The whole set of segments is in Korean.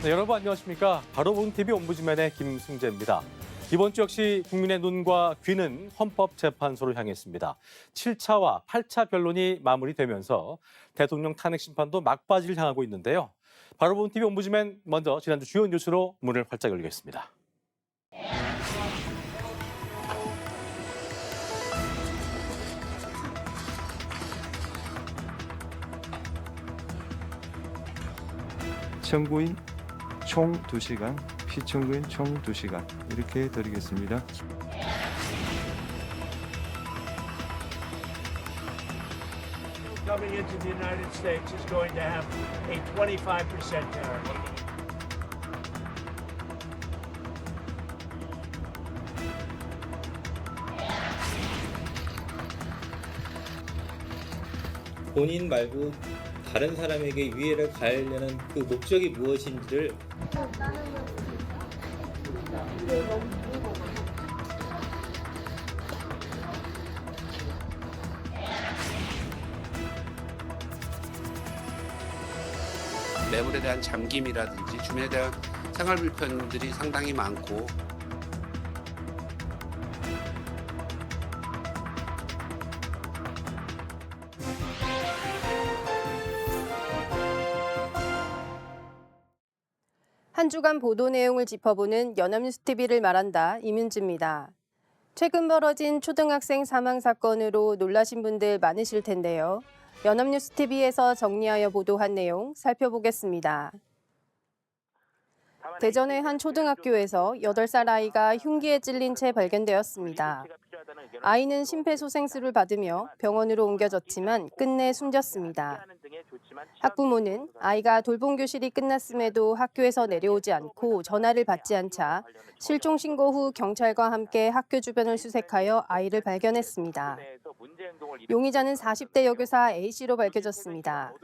네, 여러분 안녕하십니까? 바로 본 TV 옴부즈맨의 김승재입니다. 이번 주 역시 국민의 눈과 귀는 헌법재판소를 향했습니다. 7차와 8차 변론이 마무리되면서 대통령 탄핵 심판도 막바지를 향하고 있는데요. 바로 본 TV 옴부즈맨 먼저 지난주 주요 뉴스로 문을 활짝 열겠습니다. 청구인 총 2시간, 피청구인 총 2시간 이렇게 드리겠습니다. Coming into the United States is going to have a 25% tariff. 본인 말고 다른 사람에게 위해를 가하려는 그 목적이 무엇인지를 매물에 대한 잠김이라든지 주민에 대한 생활 불편들이 상당히 많고 한 주간 보도 내용을 짚어보는 연합뉴스TV를 말한다. 이민주입니다. 최근 벌어진 초등학생 사망 사건으로 놀라신 분들 많으실 텐데요. 연합뉴스TV에서 정리하여 보도한 내용 살펴보겠습니다. 대전의 한 초등학교에서 8살 아이가 흉기에 찔린 채 발견되었습니다. 아이는 심폐소생술을 받으며 병원으로 옮겨졌지만 끝내 숨졌습니다. 학부모는 아이가 돌봄교실이 끝났음에도 학교에서 내려오지 않고 전화를 받지 않자 실종 신고 후 경찰과 함께 학교 주변을 수색하여 아이를 발견했습니다. 용의자는 40대 여교사 A씨로 밝혀졌습니다.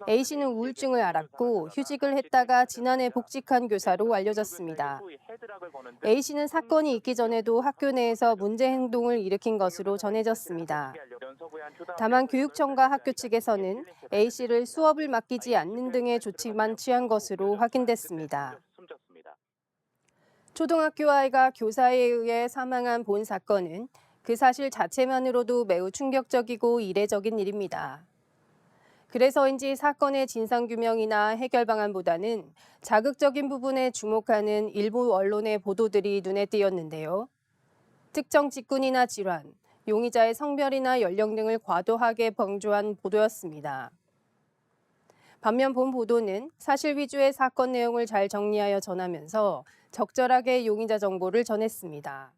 A씨는 우울증을 앓았고 휴직을 했다가 지난해 복직한 교사로 알려졌습니다. A씨는 사건이 있기 전에도 학교 내에서 문제 행동을 일으킨 것으로 전해졌습니다. 다만 교육청과 학교 측에서는 A씨를 수업을 맡기지 않는 등의 조치만 취한 것으로 확인됐습니다. 초등학교 아이가 교사에 의해 사망한 본 사건은 그 사실 자체만으로도 매우 충격적이고 이례적인 일입니다. 그래서인지 사건의 진상규명이나 해결 방안보다는 자극적인 부분에 주목하는 일부 언론의 보도들이 눈에 띄었는데요. 특정 직군이나 질환, 용의자의 성별이나 연령 등을 과도하게 강조한 보도였습니다. 반면 본 보도는 사실 위주의 사건 내용을 잘 정리하여 전하면서 적절하게 용의자 정보를 전했습니다.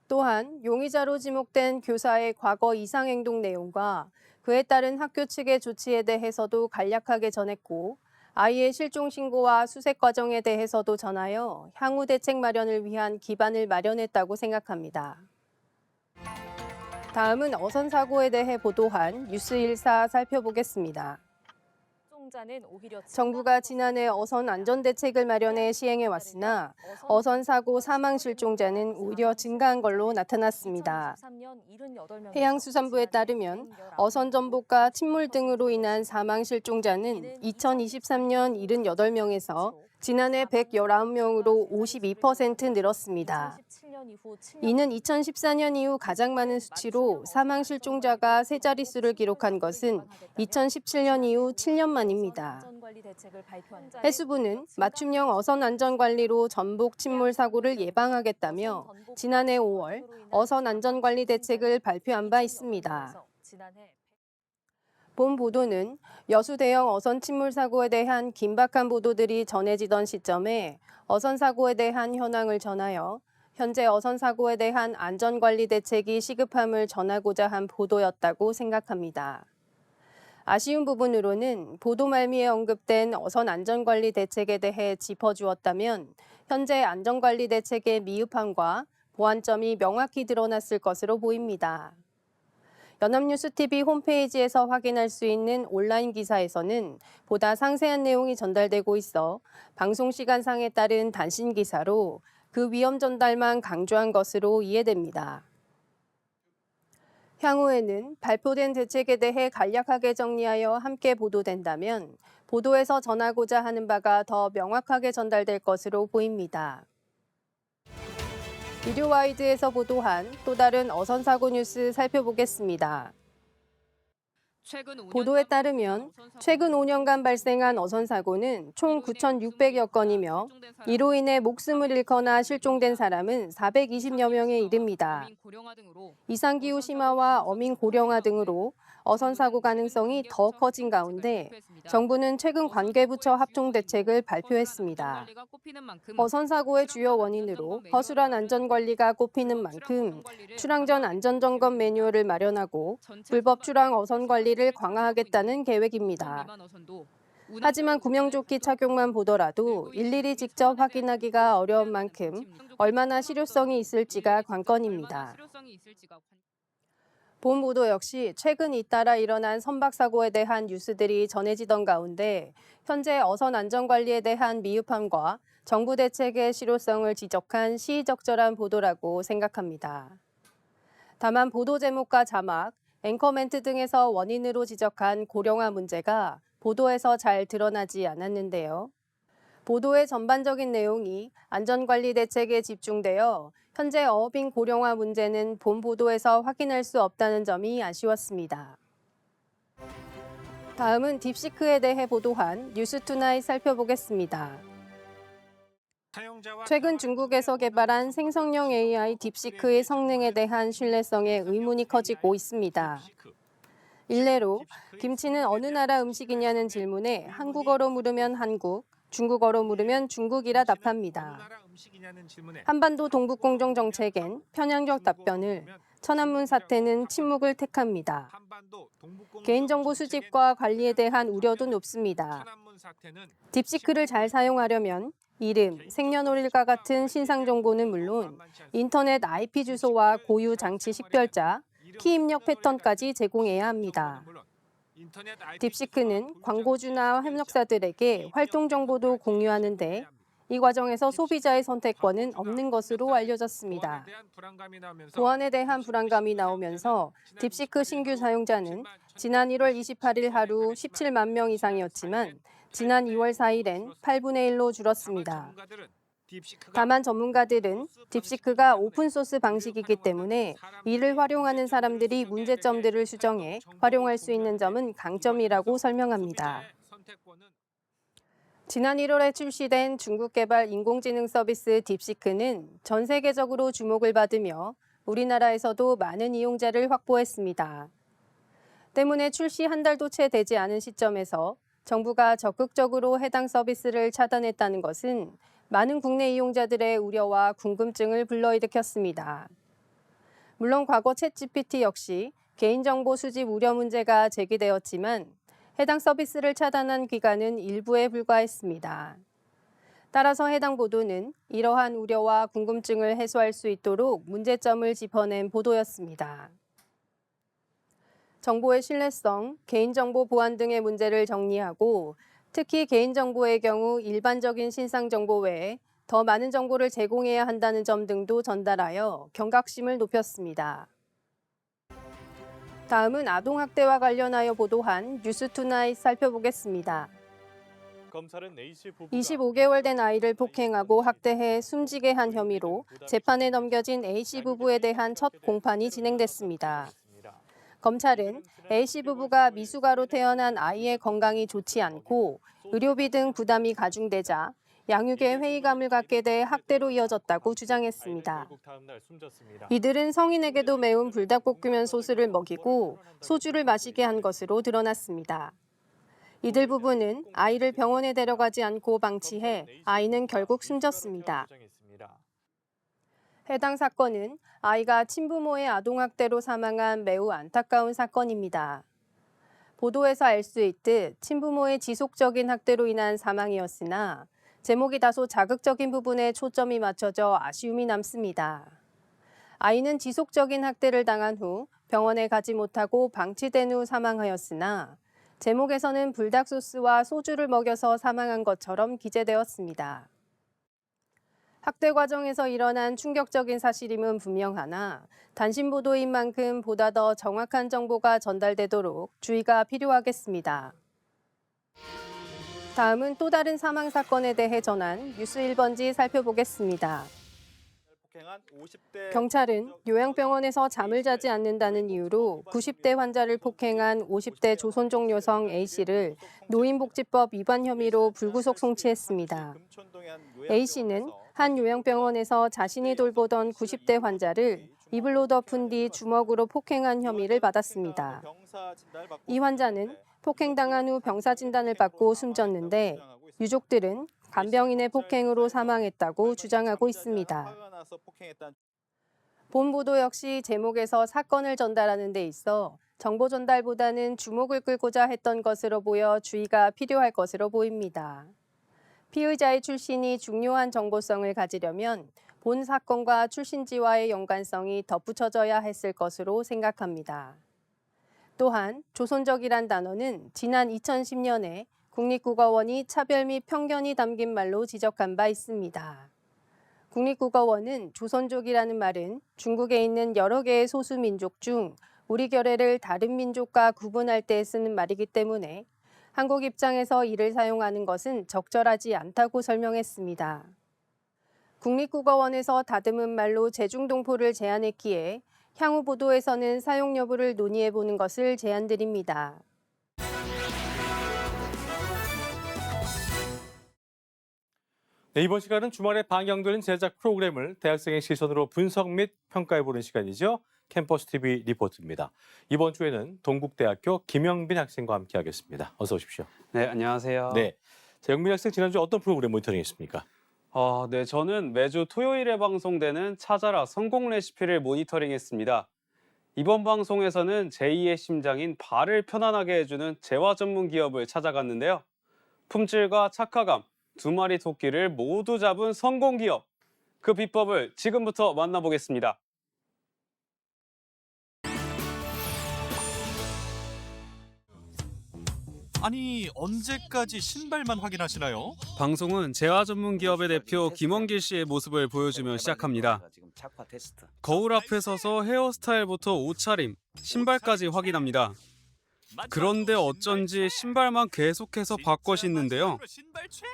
또한 용의자로 지목된 교사의 과거 이상행동 내용과 그에 따른 학교 측의 조치에 대해서도 간략하게 전했고 아이의 실종 신고와 수색 과정에 대해서도 전하여 향후 대책 마련을 위한 기반을 마련했다고 생각합니다. 다음은 어선 사고에 대해 보도한 뉴스14 살펴보겠습니다. 정부가 지난해 어선 안전대책을 마련해 시행해 왔으나 어선 사고 사망 실종자는 오히려 증가한 걸로 나타났습니다. 해양수산부에 따르면 어선 전복과 침몰 등으로 인한 사망 실종자는 2023년 78명에서 지난해 119명으로 52% 늘었습니다. 이는 2014년 이후 가장 많은 수치로 사망 실종자가 세 자릿수를 기록한 것은 2017년 이후 7년 만입니다. 해수부는 맞춤형 어선 안전관리로 전복 침몰 사고를 예방하겠다며 지난해 5월 어선 안전관리 대책을 발표한 바 있습니다. 본 보도는 여수 대형 어선 침몰 사고에 대한 긴박한 보도들이 전해지던 시점에 어선 사고에 대한 현황을 전하여 현재 어선 사고에 대한 안전관리 대책이 시급함을 전하고자 한 보도였다고 생각합니다. 아쉬운 부분으로는 보도 말미에 언급된 어선 안전관리 대책에 대해 짚어주었다면 현재 안전관리 대책의 미흡함과 보완점이 명확히 드러났을 것으로 보입니다. 연합뉴스TV 홈페이지에서 확인할 수 있는 온라인 기사에서는 보다 상세한 내용이 전달되고 있어 방송 시간상에 따른 단신 기사로 그 위험 전달만 강조한 것으로 이해됩니다. 향후에는 발표된 대책에 대해 간략하게 정리하여 함께 보도된다면 보도에서 전하고자 하는 바가 더 명확하게 전달될 것으로 보입니다. 미디어와이드에서 보도한 또 다른 어선 사고 뉴스 살펴보겠습니다. 보도에 따르면 최근 5년간 발생한 어선 사고는 총 9,600여 건이며 이로 인해 목숨을 잃거나 실종된 사람은 420여 명에 이릅니다. 이상기후 심화와 어민 고령화 등으로 어선 사고 가능성이 더 커진 가운데 정부는 최근 관계부처 합동 대책을 발표했습니다. 어선 사고의 주요 원인으로 허술한 안전관리가 꼽히는 만큼 출항 전 안전점검 매뉴얼을 마련하고 불법 출항 어선 관리를 강화하겠다는 계획입니다. 하지만 구명조끼 착용만 보더라도 일일이 직접 확인하기가 어려운 만큼 얼마나 실효성이 있을지가 관건입니다. 본 보도 역시 최근 잇따라 일어난 선박사고에 대한 뉴스들이 전해지던 가운데 현재 어선 안전관리에 대한 미흡함과 정부 대책의 실효성을 지적한 시의적절한 보도라고 생각합니다. 다만 보도 제목과 자막, 앵커 멘트 등에서 원인으로 지적한 고령화 문제가 보도에서 잘 드러나지 않았는데요. 보도의 전반적인 내용이 안전관리 대책에 집중되어 현재 어업인 고령화 문제는 본 보도에서 확인할 수 없다는 점이 아쉬웠습니다. 다음은 딥시크에 대해 보도한 뉴스투나잇 살펴보겠습니다. 최근 중국에서 개발한 생성형 AI 딥시크의 성능에 대한 신뢰성에 의문이 커지고 있습니다. 일례로 김치는 어느 나라 음식이냐는 질문에 한국어로 물으면 한국, 중국어로 물으면 중국이라 답합니다. 한반도 동북공정 정책엔 편향적 답변을, 천안문 사태는 침묵을 택합니다. 개인정보 수집과 관리에 대한 우려도 높습니다. 딥시크를 잘 사용하려면 이름, 생년월일과 같은 신상 정보는 물론 인터넷 IP 주소와 고유 장치 식별자, 키 입력 패턴까지 제공해야 합니다. 딥시크는 광고주나 협력사들에게 활동 정보도 공유하는데 이 과정에서 소비자의 선택권은 없는 것으로 알려졌습니다. 보안에 대한 불안감이 나오면서 딥시크 신규 사용자는 지난 1월 28일 하루 17만 명 이상이었지만 지난 2월 4일엔 8분의 1로 줄었습니다. 다만 전문가들은 딥시크가 오픈소스 방식이기 때문에 이를 활용하는 사람들이 문제점들을 수정해 활용할 수 있는 점은 강점이라고 설명합니다. 지난 1월에 출시된 중국 개발 인공지능 서비스 딥시크는 전 세계적으로 주목을 받으며 우리나라에서도 많은 이용자를 확보했습니다. 때문에 출시 한 달도 채 되지 않은 시점에서 정부가 적극적으로 해당 서비스를 차단했다는 것은 많은 국내 이용자들의 우려와 궁금증을 불러일으켰습니다. 물론 과거 챗GPT 역시 개인정보 수집 우려 문제가 제기되었지만 해당 서비스를 차단한 기간은 일부에 불과했습니다. 따라서 해당 보도는 이러한 우려와 궁금증을 해소할 수 있도록 문제점을 짚어낸 보도였습니다. 정보의 신뢰성, 개인정보 보안 등의 문제를 정리하고 특히 개인정보의 경우 일반적인 신상정보 외에 더 많은 정보를 제공해야 한다는 점 등도 전달하여 경각심을 높였습니다. 다음은 아동학대와 관련하여 보도한 뉴스투나잇 살펴보겠습니다. 25개월 된 아이를 폭행하고 학대해 숨지게 한 혐의로 재판에 넘겨진 A씨 부부에 대한 첫 공판이 진행됐습니다. 검찰은 A씨 부부가 미숙아로 태어난 아이의 건강이 좋지 않고 의료비 등 부담이 가중되자 양육에 회의감을 갖게 돼 학대로 이어졌다고 주장했습니다. 이들은 성인에게도 매운 불닭볶음면 소스를 먹이고 소주를 마시게 한 것으로 드러났습니다. 이들 부부는 아이를 병원에 데려가지 않고 방치해 아이는 결국 숨졌습니다. 해당 사건은 아이가 친부모의 아동학대로 사망한 매우 안타까운 사건입니다. 보도에서 알 수 있듯 친부모의 지속적인 학대로 인한 사망이었으나 제목이 다소 자극적인 부분에 초점이 맞춰져 아쉬움이 남습니다. 아이는 지속적인 학대를 당한 후 병원에 가지 못하고 방치된 후 사망하였으나 제목에서는 불닭소스와 소주를 먹여서 사망한 것처럼 기재되었습니다. 학대 과정에서 일어난 충격적인 사실임은 분명하나 단신 보도인 만큼 보다 더 정확한 정보가 전달되도록 주의가 필요하겠습니다. 다음은 또 다른 사망 사건에 대해 전한 뉴스 1번지 살펴보겠습니다. 경찰은 요양병원에서 잠을 자지 않는다는 이유로 90대 환자를 폭행한 50대 조선족 여성 A씨를 노인복지법 위반 혐의로 불구속 송치했습니다. A씨는 한 요양병원에서 자신이 돌보던 90대 환자를 이불로 덮은 뒤 주먹으로 폭행한 혐의를 받았습니다. 이 환자는 폭행당한 후 병사 진단을 받고 숨졌는데 유족들은 간병인의 폭행으로 사망했다고 주장하고 있습니다. 본 보도 역시 제목에서 사건을 전달하는 데 있어 정보 전달보다는 주목을 끌고자 했던 것으로 보여 주의가 필요할 것으로 보입니다. 피의자의 출신이 중요한 정보성을 가지려면 본 사건과 출신지와의 연관성이 덧붙여져야 했을 것으로 생각합니다. 또한 조선적이란 단어는 지난 2010년에 국립국어원이 차별 및 편견이 담긴 말로 지적한 바 있습니다. 국립국어원은 조선족이라는 말은 중국에 있는 여러 개의 소수민족 중 우리 결례를 다른 민족과 구분할 때 쓰는 말이기 때문에 한국 입장에서 이를 사용하는 것은 적절하지 않다고 설명했습니다. 국립국어원에서 다듬은 말로 재중동포를 제안했기에 향후 보도에서는 사용 여부를 논의해보는 것을 제안드립니다. 네, 이번 시간은 주말에 방영되는 제작 프로그램을 대학생의 시선으로 분석 및 평가해보는 시간이죠. 캠퍼스 TV 리포트입니다. 이번 주에는 동국대학교 김영빈 학생과 함께하겠습니다. 어서 오십시오. 네, 안녕하세요. 네, 자, 영빈 학생 지난주 어떤 프로그램 모니터링했습니까? 네, 저는 매주 토요일에 방송되는 찾아라 성공 레시피를 모니터링했습니다. 이번 방송에서는 제2의 심장인 발을 편안하게 해주는 재화 전문 기업을 찾아갔는데요. 품질과 착화감, 두 마리 토끼를 모두 잡은 성공 기업. 그 비법을 지금부터 만나보겠습니다. 아니, 언제까지 신발만 확인하시나요? 방송은 재화 전문 기업의 대표 김원길 씨의 모습을 보여주며 시작합니다. 거울 앞에 서서 헤어스타일부터 옷차림, 신발까지 확인합니다. 그런데 어쩐지 신발만 계속해서 바꿔 신는데요.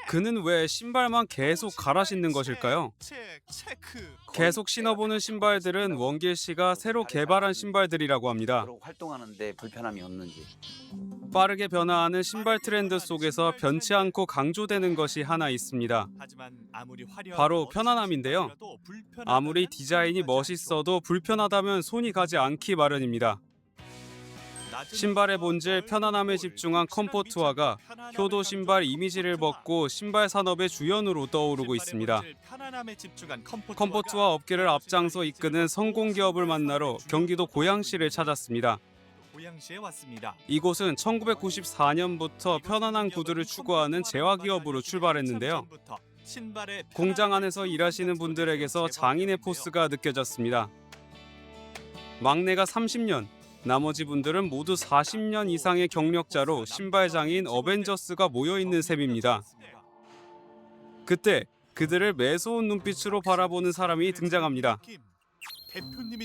그는 왜 신발만 계속 갈아 신는 것일까요? 계속 신어보는 신발들은 원길 씨가 새로 개발한 신발들이라고 합니다. 활동하는데 불편함이 없는지. 빠르게 변화하는 신발 트렌드 속에서 변치 않고 강조되는 것이 하나 있습니다. 바로 편안함인데요. 아무리 디자인이 멋있어도 불편하다면 손이 가지 않기 마련입니다. 신발의 본질 편안함에 집중한 컴포트화가 효도 신발 이미지를 벗고 신발 산업의 주연으로 떠오르고 있습니다. 컴포트화 업계를 앞장서 이끄는 성공 기업을 만나러 경기도 고양시를 찾았습니다. 이곳은 1994년부터 편안한 구두를 추구하는 재화기업으로 출발했는데요. 공장 안에서 일하시는 분들에게서 장인의 포스가 느껴졌습니다. 막내가 30년, 나머지 분들은 모두 40년 이상의 경력자로 신발장인 어벤져스가 모여있는 셈입니다. 그때 그들을 매서운 눈빛으로 바라보는 사람이 등장합니다.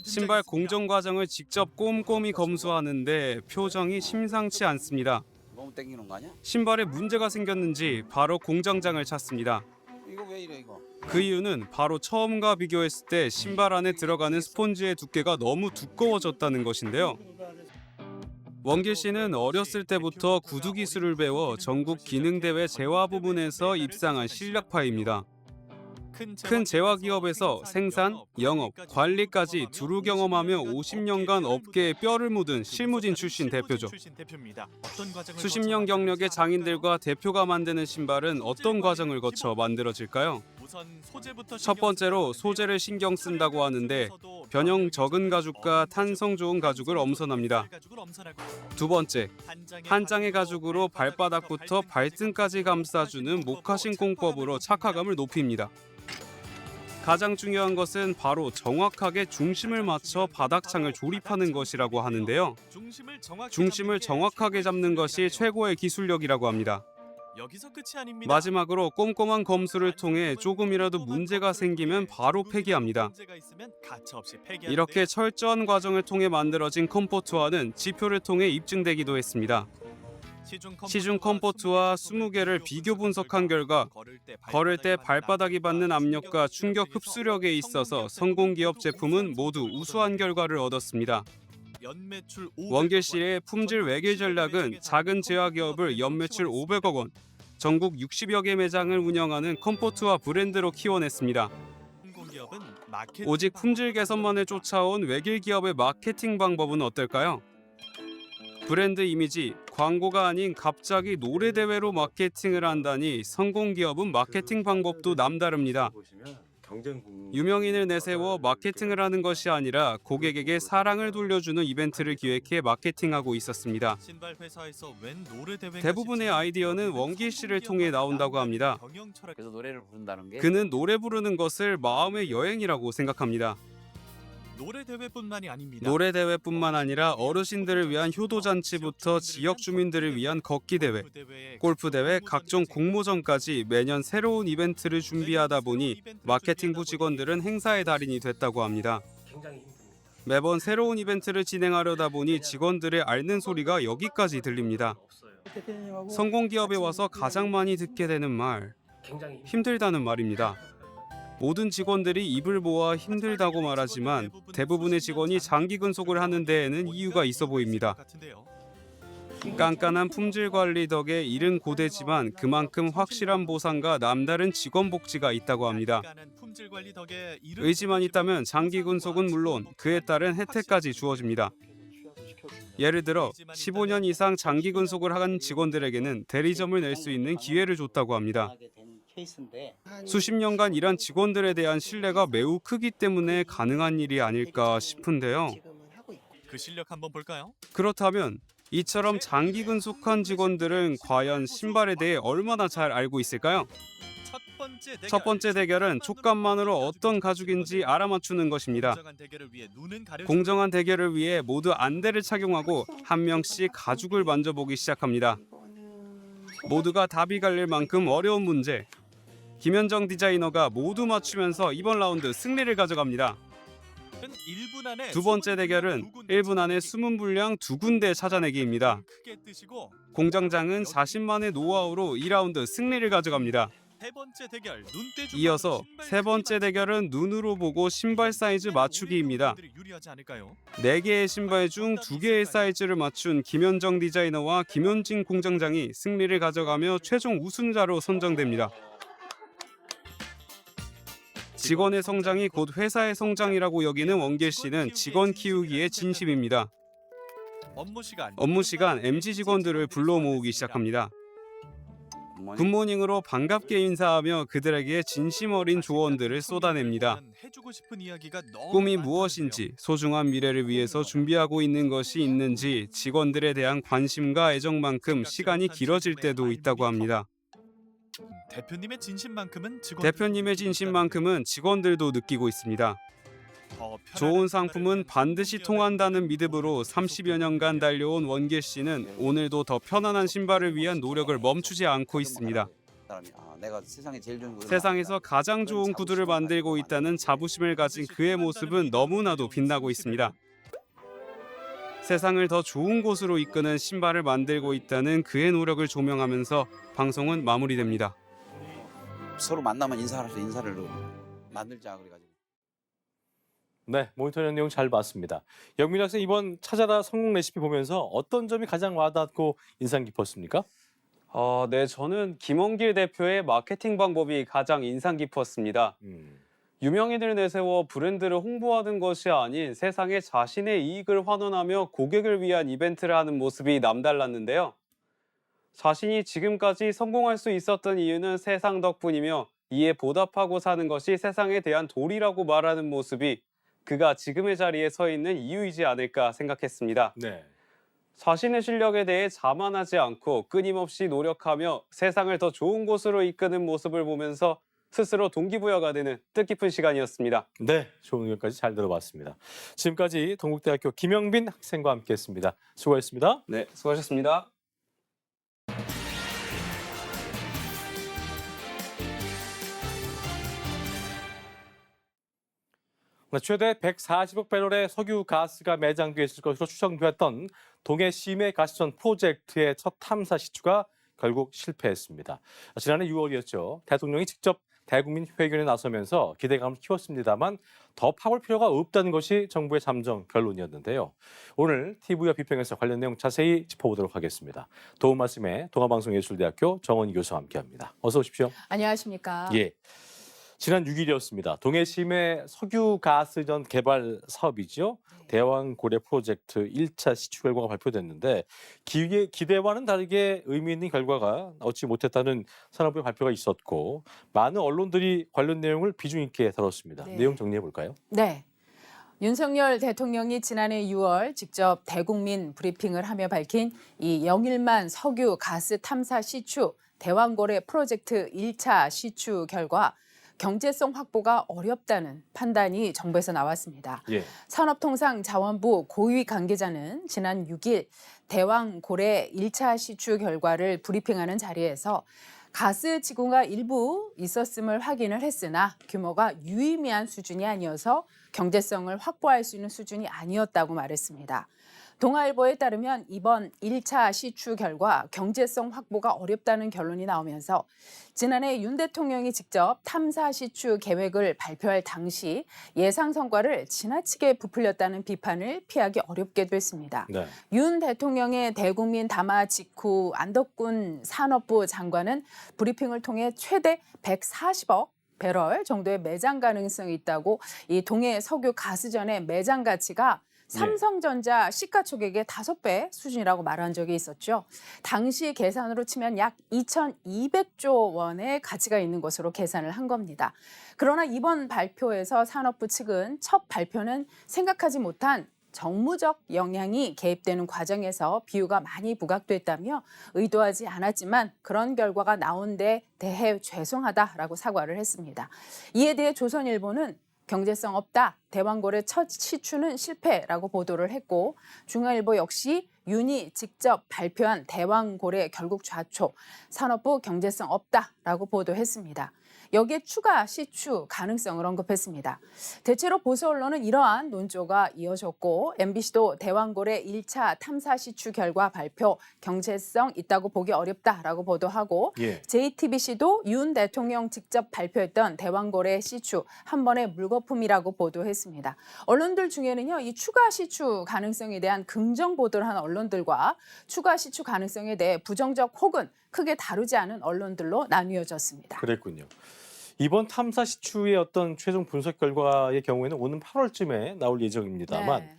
신발 공정 과정을 직접 꼼꼼히 검수하는데 표정이 심상치 않습니다. 너무 땡기는 거 아니야? 신발에 문제가 생겼는지 바로 공장장을 찾습니다. 이거 왜 이래 이거? 그 이유는 바로 처음과 비교했을 때 신발 안에 들어가는 스폰지의 두께가 너무 두꺼워졌다는 것인데요. 원길 씨는 어렸을 때부터 구두 기술을 배워 전국 기능대회 재화 부문에서 입상한 실력파입니다. 큰 재화 기업에서 생산, 영업, 관리까지 두루 경험하며 50년간 업계에 뼈를 묻은 실무진 출신 대표죠. 수십 년 경력의 장인들과 대표가 만드는 신발은 어떤 과정을 거쳐 만들어질까요? 첫 번째로 소재를 신경 쓴다고 하는데 변형 적은 가죽과 탄성 좋은 가죽을 엄선합니다. 두 번째, 한 장의 가죽으로 발바닥부터 발등까지 감싸주는 모카신 공법으로 착화감을 높입니다. 가장 중요한 것은 바로 정확하게 중심을 맞춰 바닥창을 조립하는 것이라고 하는데요. 중심을 정확하게 잡는 것이 최고의 기술력이라고 합니다. 여기서 끝이 아닙니다. 마지막으로 꼼꼼한 검수를 통해 조금이라도 문제가 생기면 바로 폐기합니다. 문제가 있으면 가차없이 폐기하는데요. 이렇게 철저한 과정을 통해 만들어진 컴포트화는 지표를 통해 입증되기도 했습니다. 시중 컴포트화 20개를 비교 분석한 결과 걸을 때 발바닥이 받는 압력과 충격 흡수력에 있어서 성공기업 제품은 모두 우수한 결과를 얻었습니다. 원길씨의 품질 외길 전략은 작은 제약기업을 연매출 500억 원, 전국 60여 개 매장을 운영하는 컴포트화 브랜드로 키워냈습니다. 오직 품질 개선만을 쫓아온 외길 기업의 마케팅 방법은 어떨까요? 브랜드 이미지, 광고가 아닌 갑자기 노래 대회로 마케팅을 한다니 성공 기업은 마케팅 방법도 남다릅니다. 유명인을 내세워 마케팅을 하는 것이 아니라 고객에게 사랑을 돌려주는 이벤트를 기획해 마케팅하고 있었습니다. 대부분의 아이디어는 원길 씨를 통해 나온다고 합니다. 그래서 노래를 부른다는 게 그는 노래 부르는 것을 마음의 여행이라고 생각합니다. 노래 대회뿐만 아니라 어르신들을 위한 효도 잔치부터 지역 주민들을 위한 걷기 대회, 골프 대회, 각종 공모전까지 매년 새로운 이벤트를 준비하다 보니 마케팅부 직원들은 행사의 달인이 됐다고 합니다. 매번 새로운 이벤트를 진행하려다 보니 직원들의 앓는 소리가 여기까지 들립니다. 성공 기업에 와서 가장 많이 듣게 되는 말, 힘들다는 말입니다. 모든 직원들이 입을 모아 힘들다고 말하지만 대부분의 직원이 장기 근속을 하는 데에는 이유가 있어 보입니다. 깐깐한 품질 관리 덕에 일은 고되지만 그만큼 확실한 보상과 남다른 직원 복지가 있다고 합니다. 의지만 있다면 장기 근속은 물론 그에 따른 혜택까지 주어집니다. 예를 들어 15년 이상 장기 근속을 한 직원들에게는 대리점을 낼 수 있는 기회를 줬다고 합니다. 수십 년간 일한 직원들에 대한 신뢰가 매우 크기 때문에 가능한 일이 아닐까 싶은데요. 그 실력 한번 볼까요? 그렇다면 이처럼 장기 근속한 직원들은 과연 신발에 대해 얼마나 잘 알고 있을까요? 첫 번째 대결은 촉감만으로 어떤 가죽인지 알아맞추는 것입니다. 공정한 대결을 위해 모두 안대를 착용하고 한 명씩 가죽을 만져보기 시작합니다. 모두가 답이 갈릴 만큼 어려운 문제. 김현정 디자이너가 모두 맞추면서 이번 라운드 승리를 가져갑니다. 두 번째 대결은 1분 안에 숨은 분량 2군데 찾아내기입니다. 공장장은 자신만의 노하우로 2라운드 승리를 가져갑니다. 이어서 세 번째 대결은 눈으로 보고 신발 사이즈 맞추기입니다. 4개의 신발 중 2개의 사이즈를 맞춘 김현정 디자이너와 김현진 공장장이 승리를 가져가며 최종 우승자로 선정됩니다. 직원의 성장이 곧 회사의 성장이라고 여기는 원길 씨는 직원 키우기에 진심입니다. 업무 시간 MZ 직원들을 불러 모으기 시작합니다. 굿모닝으로 반갑게 인사하며 그들에게 진심 어린 조언들을 쏟아냅니다. 꿈이 무엇인지, 소중한 미래를 위해서 준비하고 있는 것이 있는지 직원들에 대한 관심과 애정만큼 시간이 길어질 때도 있다고 합니다. 대표님의 진심만큼은 직원들도 느끼고 있습니다. 좋은 상품은 반드시 통한다는 믿음으로 30여 년간 달려온 원길 씨는 오늘도 더 편안한 신발을 위한 노력을 멈추지 않고 있습니다. 내가 세상에 제일 좋은 구두를 세상에서 가장 좋은 구두를 만들고 있다는 자부심을 가진 그의 모습은 너무나도 빛나고 있습니다. 세상을 더 좋은 곳으로 이끄는 신발을 만들고 있다는 그의 노력을 조명하면서 방송은 마무리됩니다. 서로 만나면 인사하면서 인사를 만들자 그래가지고. 네, 모니터링 내용 잘 봤습니다. 영민 학생 이번 찾아라 성공 레시피 보면서 어떤 점이 가장 와닿고 인상 깊었습니까? 네, 저는 김원길 대표의 마케팅 방법이 가장 인상 깊었습니다. 유명인을 내세워 브랜드를 홍보하는 것이 아닌 세상에 자신의 이익을 환원하며 고객을 위한 이벤트를 하는 모습이 남달랐는데요. 자신이 지금까지 성공할 수 있었던 이유는 세상 덕분이며 이에 보답하고 사는 것이 세상에 대한 도리라고 말하는 모습이 그가 지금의 자리에 서 있는 이유이지 않을까 생각했습니다. 네. 자신의 실력에 대해 자만하지 않고 끊임없이 노력하며 세상을 더 좋은 곳으로 이끄는 모습을 보면서 스스로 동기부여가 되는 뜻깊은 시간이었습니다. 네, 좋은 의견까지 잘 들어봤습니다. 지금까지 동국대학교 김영빈 학생과 함께했습니다. 수고하셨습니다. 네, 수고하셨습니다. 최대 140억 배럴의 석유 가스가 매장돼 있을 것으로 추정되었던 동해 심해 가시전 프로젝트의 첫 탐사 시추가 결국 실패했습니다. 지난해 6월이었죠. 대통령이 직접 대국민 회견에 나서면서 기대감을 키웠습니다만 더 파볼 필요가 없다는 것이 정부의 잠정 결론이었는데요. 오늘 TV와 비평에서 관련 내용 자세히 짚어보도록 하겠습니다. 도움 말씀에 동아방송예술대학교 정원희 교수와 함께합니다. 어서 오십시오. 안녕하십니까. 예. 지난 6일이었습니다. 동해 심해 석유 가스전 개발 사업이죠. 대왕고래 프로젝트 1차 시추 결과가 발표됐는데 기대와는 다르게 의미 있는 결과가 얻지 못했다는 산업부의 발표가 있었고 많은 언론들이 관련 내용을 비중 있게 다뤘습니다. 네. 내용 정리해 볼까요? 네. 윤석열 대통령이 지난해 6월 직접 대국민 브리핑을 하며 밝힌 이 영일만 석유 가스 탐사 시추 대왕고래 프로젝트 1차 시추 결과 경제성 확보가 어렵다는 판단이 정부에서 나왔습니다. 예. 산업통상자원부 고위 관계자는 지난 6일 대왕고래 1차 시추 결과를 브리핑하는 자리에서 가스 지구가 일부 있었음을 확인을 했으나 규모가 유의미한 수준이 아니어서 경제성을 확보할 수 있는 수준이 아니었다고 말했습니다. 동아일보에 따르면 이번 1차 시추 결과 경제성 확보가 어렵다는 결론이 나오면서 지난해 윤 대통령이 직접 탐사 시추 계획을 발표할 당시 예상 성과를 지나치게 부풀렸다는 비판을 피하기 어렵게 됐습니다. 네. 윤 대통령의 대국민 담화 직후 안덕군 산업부 장관은 브리핑을 통해 최대 140억 배럴 정도의 매장 가능성이 있다고 이 동해 석유 가스전의 매장 가치가 삼성전자 시가총액의 5배 수준이라고 말한 적이 있었죠. 당시 계산으로 치면 약 2,200조 원의 가치가 있는 것으로 계산을 한 겁니다. 그러나 이번 발표에서 산업부 측은 첫 발표는 생각하지 못한 정무적 영향이 개입되는 과정에서 비유가 많이 부각됐다며 의도하지 않았지만 그런 결과가 나온 데 대해 죄송하다라고 사과를 했습니다. 이에 대해 조선일보는 경제성 없다. 대왕고래 첫 시추는 실패라고 보도를 했고 중앙일보 역시 윤이 직접 발표한 대왕고래 결국 좌초, 산업부 경제성 없다라고 보도했습니다. 여기에 추가 시추 가능성을 언급했습니다. 대체로 보수 언론은 이러한 논조가 이어졌고 MBC도 대왕고래 1차 탐사 시추 결과 발표 경제성 있다고 보기 어렵다라고 보도하고 JTBC도 윤 대통령 직접 발표했던 대왕고래 시추 한 번의 물거품이라고 보도했습니다. 언론들 중에는요, 이 추가 시추 가능성에 대한 긍정 보도를 한 언론들과 추가 시추 가능성에 대해 부정적 혹은 크게 다루지 않은 언론들로 나뉘어졌습니다. 그랬군요. 이번 탐사 시추의 어떤 최종 분석 결과의 경우에는 오는 8월쯤에 나올 예정입니다만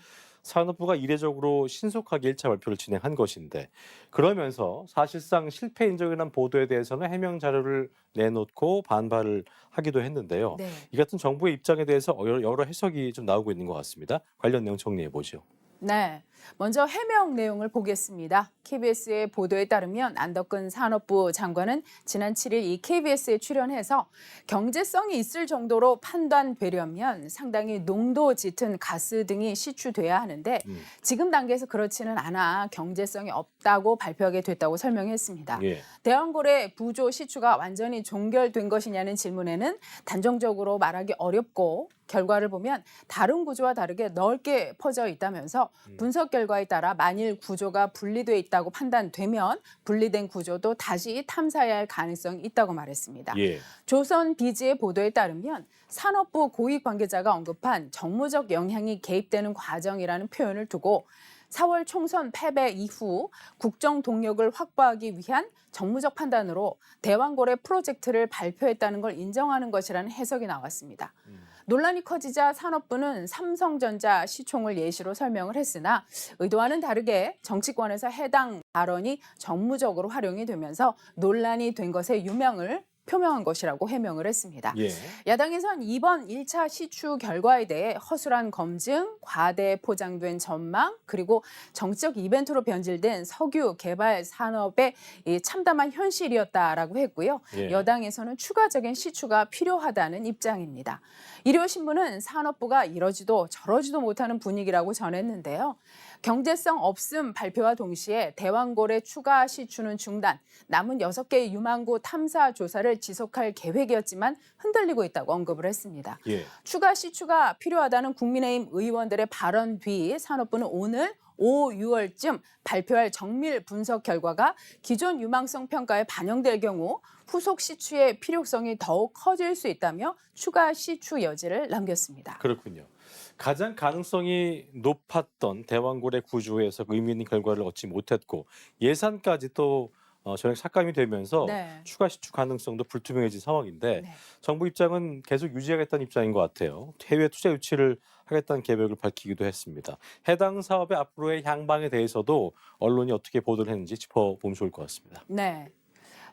산업부가 이례적으로 신속하게 1차 발표를 진행한 것인데 그러면서 사실상 실패 인정을 한 보도에 대해서는 해명 자료를 내놓고 반발을 하기도 했는데요. 이 같은 정부의 입장에 대해서 여러 해석이 좀 나오고 있는 것 같습니다. 관련 내용 정리해 보죠. 네, 먼저 해명 내용을 보겠습니다. KBS의 보도에 따르면 안덕근 산업부 장관은 지난 7일 이 KBS에 출연해서 경제성이 있을 정도로 판단되려면 상당히 농도 짙은 가스 등이 시추돼야 하는데 지금 단계에서 그렇지는 않아 경제성이 없다고 발표하게 됐다고 설명했습니다. 대왕고래 부조 시추가 완전히 종결된 것이냐는 질문에는 단정적으로 말하기 어렵고 결과를 보면 다른 구조와 다르게 넓게 퍼져 있다면서 분석 결과에 따라 만일 구조가 분리돼 있다고 판단되면 분리된 구조도 다시 탐사해야 할 가능성이 있다고 말했습니다. 조선비즈의 보도에 따르면 산업부 고위 관계자가 언급한 정무적 영향이 개입되는 과정이라는 표현을 두고 4월 총선 패배 이후 국정 동력을 확보하기 위한 정무적 판단으로 대왕고래 프로젝트를 발표했다는 걸 인정하는 것이라는 해석이 나왔습니다. 논란이 커지자 산업부는 삼성전자 시총을 예시로 설명을 했으나 의도와는 다르게 정치권에서 해당 발언이 정무적으로 활용이 되면서 논란이 된 것의 유명을 표명한 것이라고 해명을 했습니다. 야당에선 이번 1차 시추 결과에 대해 허술한 검증, 과대 포장된 전망, 그리고 정치적 이벤트로 변질된 석유 개발 산업의 참담한 현실이었다라고 했고요. 여당에서는 추가적인 시추가 필요하다는 입장입니다. 일요신문은 산업부가 이러지도 저러지도 못하는 분위기라고 전했는데요. 경제성 없음 발표와 동시에 대왕고래 추가 시추는 중단, 남은 6개의 유망구 탐사 조사를 지속할 계획이었지만 흔들리고 있다고 언급을 했습니다. 예. 추가 시추가 필요하다는 국민의힘 의원들의 발언 뒤 산업부는 오늘 5, 6월쯤 발표할 정밀 분석 결과가 기존 유망성 평가에 반영될 경우 후속 시추의 필요성이 더욱 커질 수 있다며 추가 시추 여지를 남겼습니다. 그렇군요. 가장 가능성이 높았던 대왕고래 구조에서 의미 있는 결과를 얻지 못했고 예산까지 또 전액 삭감이 되면서 네. 추가 시추 가능성도 불투명해진 상황인데 네. 정부 입장은 계속 유지하겠다는 입장인 것 같아요. 해외 투자 유치를 하겠다는 계획을 밝히기도 했습니다. 해당 사업의 앞으로의 향방에 대해서도 언론이 어떻게 보도를 했는지 짚어보면 좋을 것 같습니다. 네.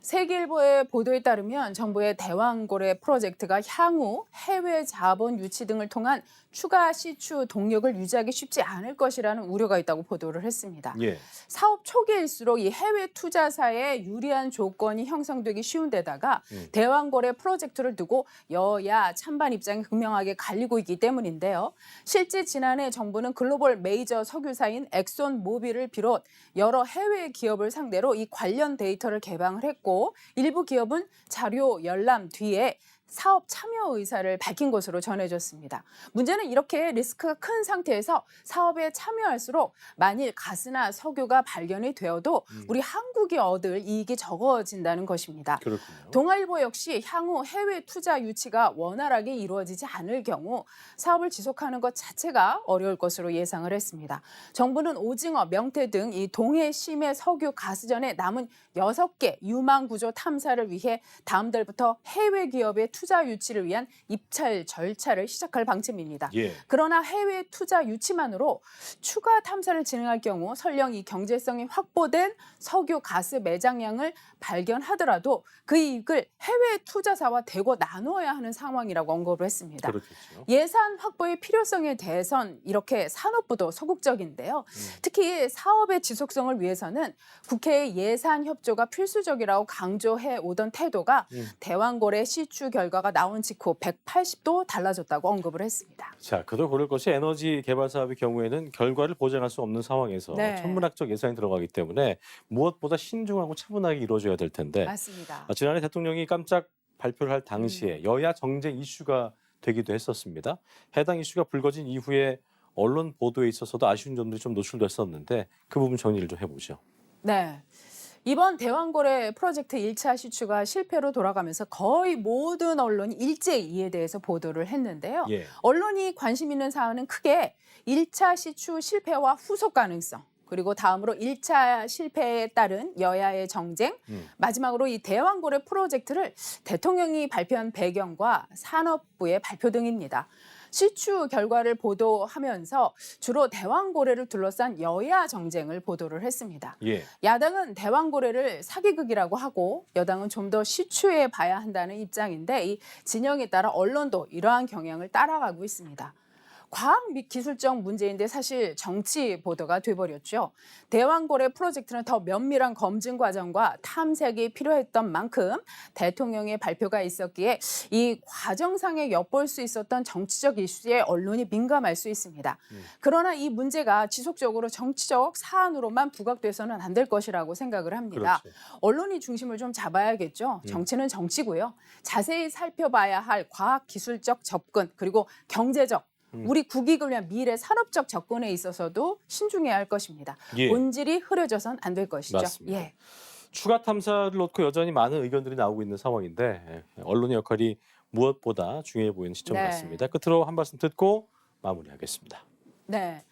세계일보의 보도에 따르면 정부의 대왕고래 프로젝트가 향후 해외 자본 유치 등을 통한 추가 시추 동력을 유지하기 쉽지 않을 것이라는 우려가 있다고 보도를 했습니다. 예. 사업 초기일수록 이 해외 투자사에 유리한 조건이 형성되기 쉬운 데다가 대왕고래 프로젝트를 두고 여야 찬반 입장이 극명하게 갈리고 있기 때문인데요. 실제 지난해 정부는 글로벌 메이저 석유사인 엑손 모빌을 비롯 여러 해외 기업을 상대로 이 관련 데이터를 개방을 했고 일부 기업은 자료 열람 뒤에 사업 참여 의사를 밝힌 것으로 전해졌습니다. 문제는 이렇게 리스크가 큰 상태에서 사업에 참여할수록 만일 가스나 석유가 발견이 되어도 우리 한국이 얻을 이익이 적어진다는 것입니다. 그렇군요. 동아일보 역시 향후 해외 투자 유치가 원활하게 이루어지지 않을 경우 사업을 지속하는 것 자체가 어려울 것으로 예상을 했습니다. 정부는 오징어, 명태 등 이 동해 심해 석유 가스전에 남은 6개 유망 구조 탐사를 위해 다음 달부터 해외 기업의 투자 유치를 위한 입찰 절차를 시작할 방침입니다. 예. 그러나 해외 투자 유치만으로 추가 탐사를 진행할 경우 설령 이 경제성이 확보된 석유 가스 매장량을 발견하더라도 그 이익을 해외 투자사와 대거 나누어야 하는 상황이라고 언급을 했습니다. 그렇겠죠. 예산 확보의 필요성에 대해선 이렇게 산업부도 소극적인데요. 특히 사업의 지속성을 위해서는 국회의 예산 협조가 필수적이라고 강조해 오던 태도가 대왕고래 시추 결과가 나온 직후 180도 달라졌다고 언급을 했습니다. 자, 그도 그럴 것이 에너지 개발 사업의 경우에는 결과를 보장할 수 없는 상황에서 네. 천문학적 예산이 들어가기 때문에 무엇보다 신중하고 차분하게 이루어져야 될 텐데 맞습니다. 지난해 대통령이 깜짝 발표를 할 당시에 여야 정쟁 이슈가 되기도 했었습니다. 해당 이슈가 불거진 이후에 언론 보도에 있어서도 아쉬운 점들이 좀 노출됐었는데 그 부분 정리를 좀 해보죠. 네. 이번 대왕고래 프로젝트 1차 시추가 실패로 돌아가면서 거의 모든 언론이 일제히 이에 대해서 보도를 했는데요. 예. 언론이 관심 있는 사안은 크게 1차 시추 실패와 후속 가능성, 그리고 다음으로 1차 실패에 따른 여야의 정쟁, 마지막으로 이 대왕고래 프로젝트를 대통령이 발표한 배경과 산업부의 발표 등입니다. 시추 결과를 보도하면서 주로 대왕고래를 둘러싼 여야 정쟁을 보도를 했습니다. 예. 야당은 대왕고래를 사기극이라고 하고 여당은 좀 더 시추해 봐야 한다는 입장인데 이 진영에 따라 언론도 이러한 경향을 따라가고 있습니다. 과학 및 기술적 문제인데 사실 정치 보도가 돼버렸죠. 대왕고래 프로젝트는 더 면밀한 검증 과정과 탐색이 필요했던 만큼 대통령의 발표가 있었기에 이 과정상에 엿볼 수 있었던 정치적 이슈에 언론이 민감할 수 있습니다. 그러나 이 문제가 지속적으로 정치적 사안으로만 부각돼서는 안 될 것이라고 생각을 합니다. 그렇죠. 언론이 중심을 좀 잡아야겠죠. 정치는 정치고요. 자세히 살펴봐야 할 과학 기술적 접근 그리고 경제적 우리 국익을 위한 미래 산업적 접근에 있어서도 신중해야 할 것입니다. 예. 본질이 흐려져선 안 될 것이죠. 맞습니다. 예. 추가 탐사를 놓고 여전히 많은 의견들이 나오고 있는 상황인데 언론의 역할이 무엇보다 중요해 보이는 시점 네. 같습니다. 끝으로 한 말씀 듣고 마무리하겠습니다. 네.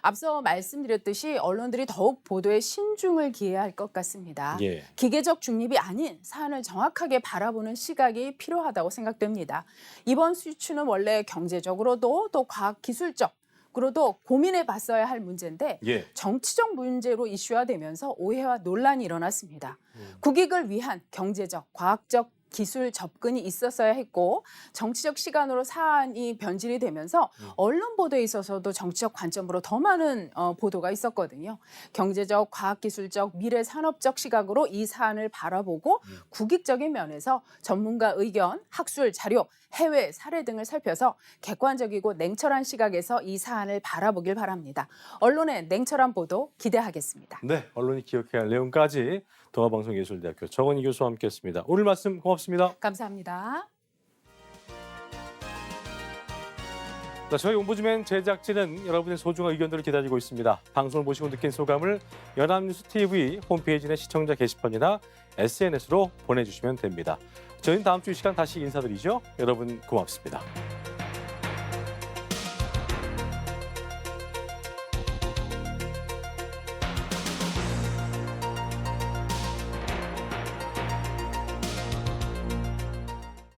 앞서 말씀드렸듯이 언론들이 더욱 보도에 신중을 기해야 할 것 같습니다. 예. 기계적 중립이 아닌 사안을 정확하게 바라보는 시각이 필요하다고 생각됩니다. 이번 시추는 원래 경제적으로도 또 과학 기술적 그로도 고민해 봤어야 할 문제인데 예. 정치적 문제로 이슈화되면서 오해와 논란이 일어났습니다. 국익을 위한 경제적, 과학적 기술 접근이 있었어야 했고 정치적 시간으로 사안이 변질이 되면서 언론 보도에 있어서도 정치적 관점으로 더 많은 보도가 있었거든요. 경제적, 과학기술적, 미래 산업적 시각으로 이 사안을 바라보고 국익적인 면에서 전문가 의견, 학술 자료, 해외 사례 등을 살펴서 객관적이고 냉철한 시각에서 이 사안을 바라보길 바랍니다. 언론의 냉철한 보도 기대하겠습니다. 네, 언론이 기억해야 할 내용까지 동아방송예술대학교 정원희 교수와 함께했습니다. 오늘 말씀 고맙습니다. 감사합니다. 자, 저희 옴부즈맨 제작진은 여러분의 소중한 의견들을 기다리고 있습니다. 방송을 보시고 느낀 소감을 연합뉴스 TV 홈페이지 내 시청자 게시판이나 SNS로 보내주시면 됩니다. 저희는 다음 주 이 시간 다시 인사드리죠. 여러분 고맙습니다.